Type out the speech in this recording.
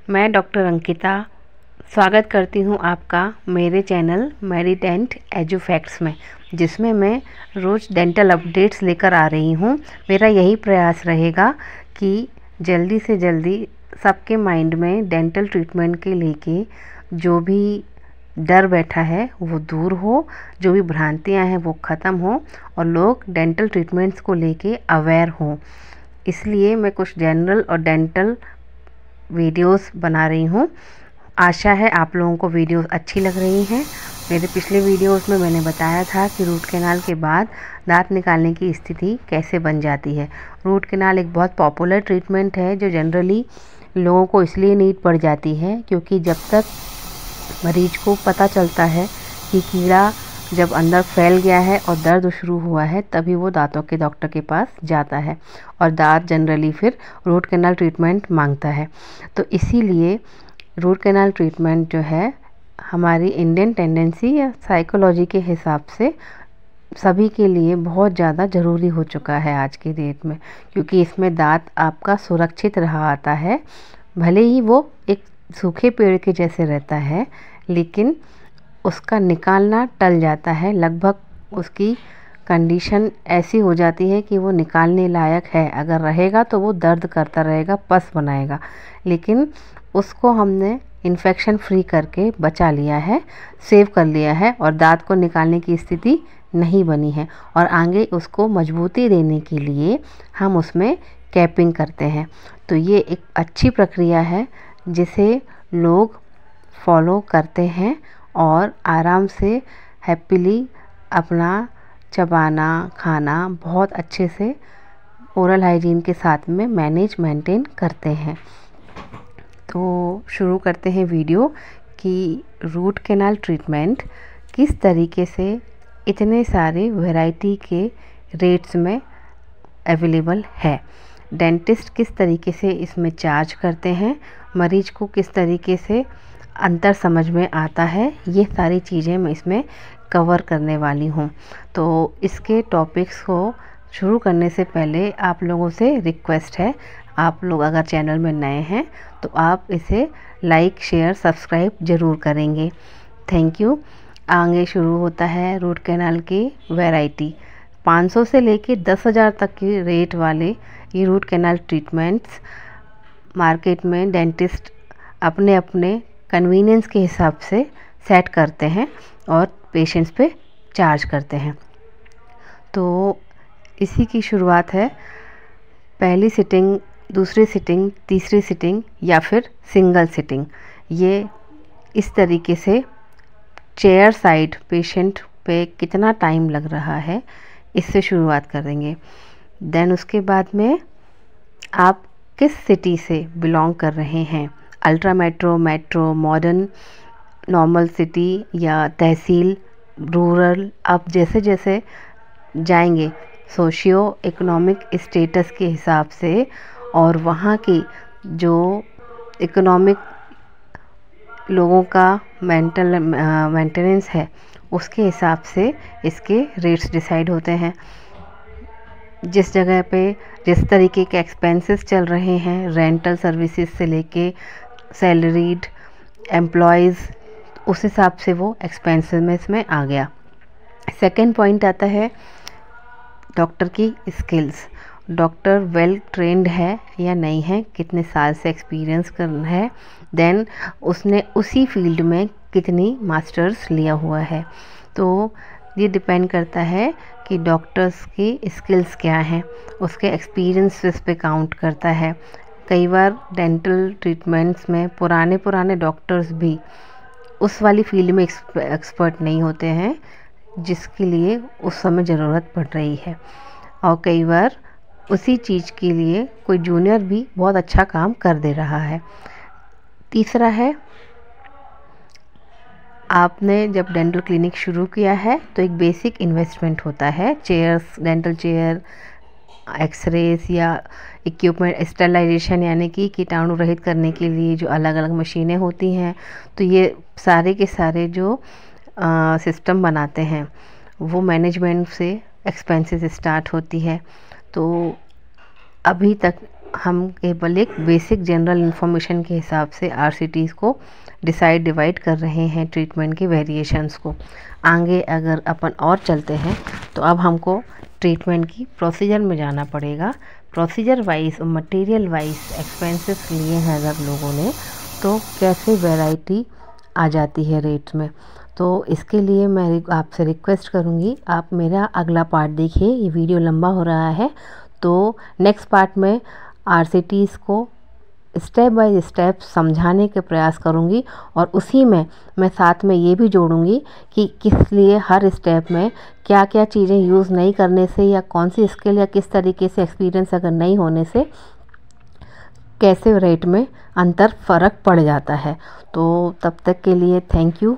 मैं डॉक्टर अंकिता स्वागत करती हूँ आपका मेरे चैनल मेडिडेंट एजुफैक्ट्स में, जिसमें मैं रोज़ डेंटल अपडेट्स लेकर आ रही हूँ। मेरा यही प्रयास रहेगा कि जल्दी से जल्दी सबके माइंड में डेंटल ट्रीटमेंट के लेके जो भी डर बैठा है वो दूर हो, जो भी भ्रांतियाँ हैं वो ख़त्म हो और लोग डेंटल ट्रीटमेंट्स को लेके अवेयर हों। इसलिए मैं कुछ जनरल और डेंटल वीडियोस बना रही हूँ। आशा है आप लोगों को वीडियोस अच्छी लग रही हैं। मेरे पिछले वीडियोस में मैंने बताया था कि रूट कैनाल के बाद दांत निकालने की स्थिति कैसे बन जाती है। रूट कैनाल एक बहुत पॉपुलर ट्रीटमेंट है जो जनरली लोगों को इसलिए नीड पड़ जाती है क्योंकि जब तक मरीज को पता चलता है कि कीड़ा जब अंदर फैल गया है और दर्द शुरू हुआ है, तभी वो दांतों के डॉक्टर के पास जाता है और दांत जनरली फिर रूट कैनाल ट्रीटमेंट मांगता है। तो इसीलिए रूट कैनाल ट्रीटमेंट जो है हमारी इंडियन टेंडेंसी या साइकोलॉजी के हिसाब से सभी के लिए बहुत ज़्यादा ज़रूरी हो चुका है आज की डेट में, क्योंकि इसमें दांत आपका सुरक्षित रहा आता है। भले ही वो एक सूखे पेड़ के जैसे रहता है, लेकिन उसका निकालना टल जाता है। लगभग उसकी कंडीशन ऐसी हो जाती है कि वो निकालने लायक है। अगर रहेगा तो वो दर्द करता रहेगा, पस बनाएगा, लेकिन उसको हमने इन्फेक्शन फ्री करके बचा लिया है, सेव कर लिया है और दांत को निकालने की स्थिति नहीं बनी है। और आगे उसको मजबूती देने के लिए हम उसमें कैपिंग करते हैं। तो ये एक अच्छी प्रक्रिया है जिसे लोग फॉलो करते हैं और आराम से हैप्पीली अपना चबाना खाना बहुत अच्छे से ओरल हाइजीन के साथ में मेंटेन करते हैं। तो शुरू करते हैं वीडियो कि रूट कैनाल ट्रीटमेंट किस तरीके से इतने सारे वैरायटी के रेट्स में अवेलेबल है, डेंटिस्ट किस तरीके से इसमें चार्ज करते हैं, मरीज को किस तरीके से अंतर समझ में आता है, ये सारी चीज़ें मैं इसमें कवर करने वाली हूँ। तो इसके टॉपिक्स को शुरू करने से पहले आप लोगों से रिक्वेस्ट है, आप लोग अगर चैनल में नए हैं तो आप इसे लाइक शेयर सब्सक्राइब ज़रूर करेंगे। Thank you. आगे शुरू होता है रूट कैनाल की वैरायटी। 500 से लेके 10,000 तक की रेट वाले ये रूट कैनाल ट्रीटमेंट्स मार्केट में डेंटिस्ट अपने अपने कन्वीनियंस के हिसाब से सेट करते हैं और पेशेंट्स पे चार्ज करते हैं। तो इसी की शुरुआत है पहली सिटिंग, दूसरी सिटिंग, तीसरी सिटिंग या फिर सिंगल सिटिंग। ये इस तरीके से चेयर साइड पेशेंट पे कितना टाइम लग रहा है इससे शुरुआत करेंगे। देन उसके बाद में आप किस सिटी से बिलोंग कर रहे हैं, ultra metro, metro, modern, normal city या तहसील, रूरल। आप जैसे जैसे जाएंगे सोशियो इकोनॉमिक स्टेटस के हिसाब से और वहाँ की जो इकोनॉमिक लोगों का मेंटेनेंस है उसके हिसाब से इसके रेट्स डिसाइड होते हैं। जिस जगह पे जिस तरीके के एक्सपेंसेस चल रहे हैं, रेंटल सर्विसेज से लेके सैलरीड एम्प्लॉयज़, उस हिसाब से वो एक्सपेंसेस में इसमें आ गया। सेकंड पॉइंट आता है डॉक्टर की स्किल्स। डॉक्टर वेल ट्रेंड है या नहीं है, कितने साल से एक्सपीरियंस करना है, देन उसने उसी फील्ड में कितनी मास्टर्स लिया हुआ है। तो ये डिपेंड करता है कि डॉक्टर्स की स्किल्स क्या हैं, उसके एक्सपीरियंस पे काउंट करता है। कई बार डेंटल ट्रीटमेंट्स में पुराने डॉक्टर्स भी उस वाली फील्ड में एक्सपर्ट नहीं होते हैं जिसके लिए उस समय ज़रूरत पड़ रही है, और कई बार उसी चीज़ के लिए कोई जूनियर भी बहुत अच्छा काम कर दे रहा है। तीसरा है, आपने जब डेंटल क्लिनिक शुरू किया है तो एक बेसिक इन्वेस्टमेंट होता है, चेयर्स, डेंटल चेयर, एक्सरेज या इक्विपमेंट, स्टरलाइजेशन यानी कि कीटाणु रहित करने के लिए जो अलग अलग मशीनें होती हैं। तो ये सारे के सारे जो सिस्टम बनाते हैं वो मैनेजमेंट से एक्सपेंसेस स्टार्ट होती है। तो अभी तक हम केवल एक बेसिक जनरल इन्फॉर्मेशन के हिसाब से RCTs को डिवाइड कर रहे हैं ट्रीटमेंट के वेरिएशंस को। आगे अगर अपन और चलते हैं तो अब हमको ट्रीटमेंट की प्रोसीजर में जाना पड़ेगा। प्रोसीजर वाइज और मटेरियल वाइज एक्सपेंसेस लिए हैं अगर लोगों ने, तो कैसे वैरायटी आ जाती है रेट्स में। तो इसके लिए मैं आपसे रिक्वेस्ट करूँगी, आप मेरा अगला पार्ट देखिए। ये वीडियो लंबा हो रहा है, तो नेक्स्ट पार्ट में RCTs को स्टेप बाय स्टेप समझाने के प्रयास करूँगी, और उसी में मैं साथ में ये भी जोड़ूँगी कि किस लिए हर स्टेप में क्या क्या चीज़ें यूज़ नहीं करने से, या कौन सी स्किल या किस तरीके से एक्सपीरियंस अगर नहीं होने से कैसे रेट में फ़र्क पड़ जाता है। तो तब तक के लिए थैंक यू।